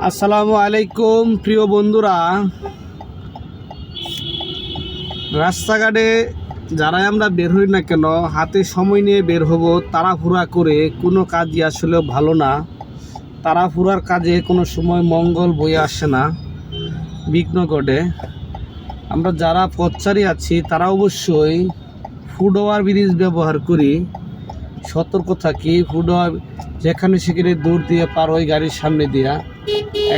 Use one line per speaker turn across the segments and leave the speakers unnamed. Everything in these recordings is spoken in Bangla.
আসসালামু আলাইকুম প্রিয় বন্ধুরা, রাস্তাঘাটে যারাই আমরা বের হই না কেন হাতে সময় নিয়ে বের হব। তাড়াহুড়া করে কোনো কাজই আসলে ভালো না। তাড়াহুড়ার কাজে কোনো সময় মঙ্গল বয়ে আসে না, বিঘ্ন ঘটে। আমরা যারা পথচারী আছি তারা অবশ্যই ফুটওভার ব্রিজ ব্যবহার করি, সতর্ক থাকি। ফুটওভার যেখানে সেখানে দৌড় দিয়ে পার ওই গাড়ির সামনে দিয়া।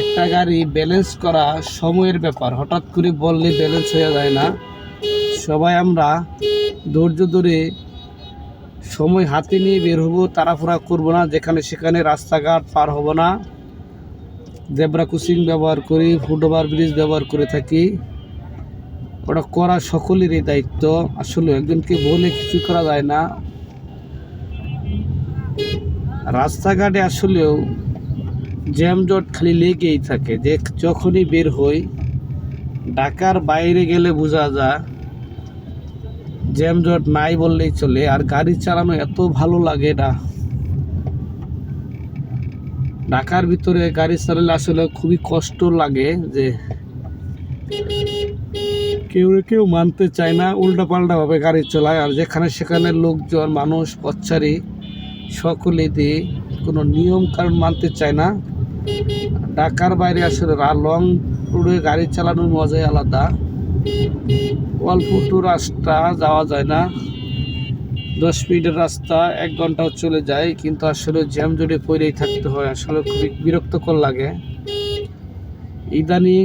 একটা গাড়ি ব্যালেন্স করা সময়ের ব্যাপার, হঠাৎ করে বললে ব্যালেন্স হয়ে যায় না। সবাই আমরা ধৈর্য ধরে সময় হাতে নিয়ে বের হবো, তাড়াহুড়া করবো না, যেখানে সেখানে রাস্তাঘাট পার হব না। জেব্রা ক্রসিং ব্যবহার করি, ফুটওভার ব্রিজ ব্যবহার করে থাকি। ওটা করা সকলেরই দায়িত্ব। আসলে একজনকে বলে কিছু করা যায় না। রাস্তাঘাটে আসলেও জ্যামজট খালি লেগেই থাকে। যে যখনই বের হই, ঢাকার বাইরে গেলে বোঝা যায় জ্যামজট নাই বললেই চলে। আর গাড়ি চালানো এত ভালো লাগে না। ঢাকার ভিতরে গাড়ি চালালে আসলে খুবই কষ্ট লাগে, যে কেউ মানতে চায় না, উল্টাপাল্টাভাবে গাড়ি চালায়। আর যেখানে সেখানে লোকজন, মানুষ, পথচারী সকলেই দিয়ে কোনো নিয়ম কারণ মানতে চায় না। ঢাকার বাইরে আসলে লং রুটে গাড়ি চালানোর মজাই আলাদা। অল্প টু রাস্তা যাওয়া যায় না, 10 মিনিটের রাস্তা 1 ঘন্টাও চলে যায়, কিন্তু আসলে জ্যাম জটে পড়েই থাকতে হয়। আসলে খুবই বিরক্তকর লাগে। ইদানিং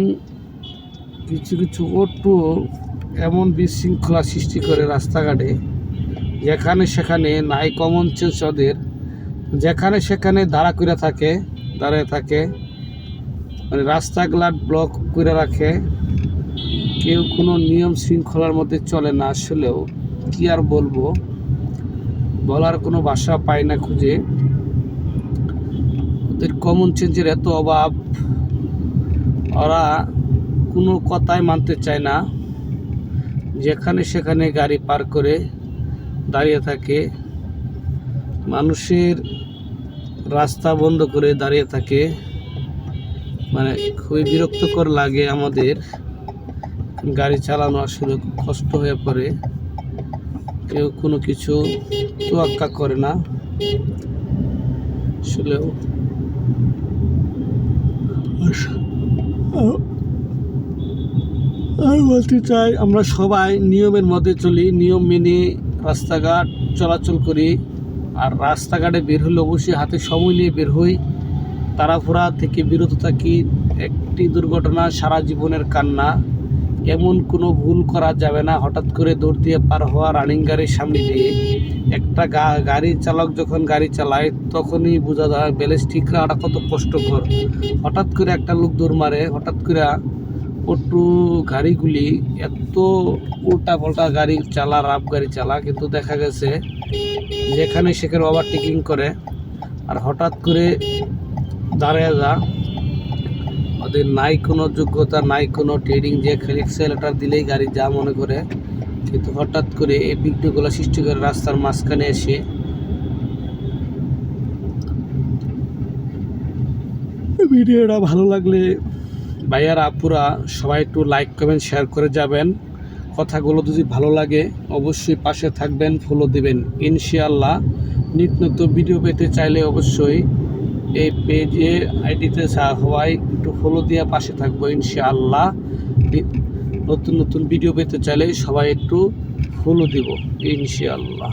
কিছু কিছু অটো এমন বিশৃঙ্খলা সৃষ্টি করে রাস্তাঘাটে, যেখানে সেখানে নাই কমন সেন্স ওদের। যেখানে সেখানে দাঁড়িয়ে থাকে, মানে রাস্তাগুলা ব্লক করে রাখে। কেউ কোনো নিয়ম শৃঙ্খলার মধ্যে চলে না। আসলেও কি আর বলবো, বলার কোনো ভাষা পায় না খুঁজে। ওদের কমন সেন্সের এত অভাব, ওরা কোনো কথাই মানতে চায় না। যেখানে সেখানে গাড়ি পার করে দাঁড়িয়ে থাকে, মানুষের রাস্তা বন্ধ করে দাঁড়িয়ে থাকে। মানে খুবই বিরক্তকর লাগে আমাদের। গাড়ি চালানো আসলে খুব কষ্ট হয়ে পড়ে। কেউ কোনো কিছু তোয়াক্কা করে না। আসলেও আমি বলতে চাই, আমরা সবাই নিয়মের মধ্যে চলি, নিয়ম মেনে রাস্তাঘাট চলাচল করি। আর রাস্তাঘাটে বের হলে অবশ্যই হাতে সময় নিয়ে বের হই, তাড়াহুড়া থেকে বিরত থাকি। একটি দুর্ঘটনা সারা জীবনের কান্না, এমন কোনো ভুল করা যাবে না। হঠাৎ করে দৌড় দিয়ে পার হওয়া রানিং গাড়ির সামনে দিয়ে। একটা গাড়ির চালক যখন গাড়ি চালায় তখনই বোঝা যায় ব্যালেন্স ঠিক রাখাটা কত কষ্টকর। হঠাৎ করে একটা লোক দৌড় মারে, হঠাৎ করে অটো গাড়িগুলি এত উল্টা পাল্টা গাড়ি চালা, রাফ গাড়ি চালা, কিন্তু দেখা গেছে যেখানে সেখানে ওভারটেকিং করে। আর হঠাৎ করে দাঁড়িয়ে যা, ওদের নাই কোনো যোগ্যতা, নাই কোনো ট্রেনিং, যে খালি অ্যাক্সেলেটার দিলেই গাড়ি যা মনে করে। কিন্তু হঠাৎ করে এই বিঘ্নগুলো সৃষ্টি করে রাস্তার মাঝখানে এসে। ভিডিওটা ভালো লাগলে ভাইয়ারা, আপুরা সবাই একটু লাইক, কমেন্ট, শেয়ার করে যাবেন। কথাগুলো যদি ভালো লাগে অবশ্যই পাশে থাকবেন, ফলো দিবেন। ইনশাআল্লাহ নিত্য নতুন ভিডিও পেতে চাইলে অবশ্যই এই পেজে, আইডিতে সবাই একটু ফলো দিয়ে পাশে থাকবো। ইনশাআল্লাহ নতুন নতুন ভিডিও পেতে চাইলে সবাই একটু ফলো দিব, ইনশাআল্লাহ।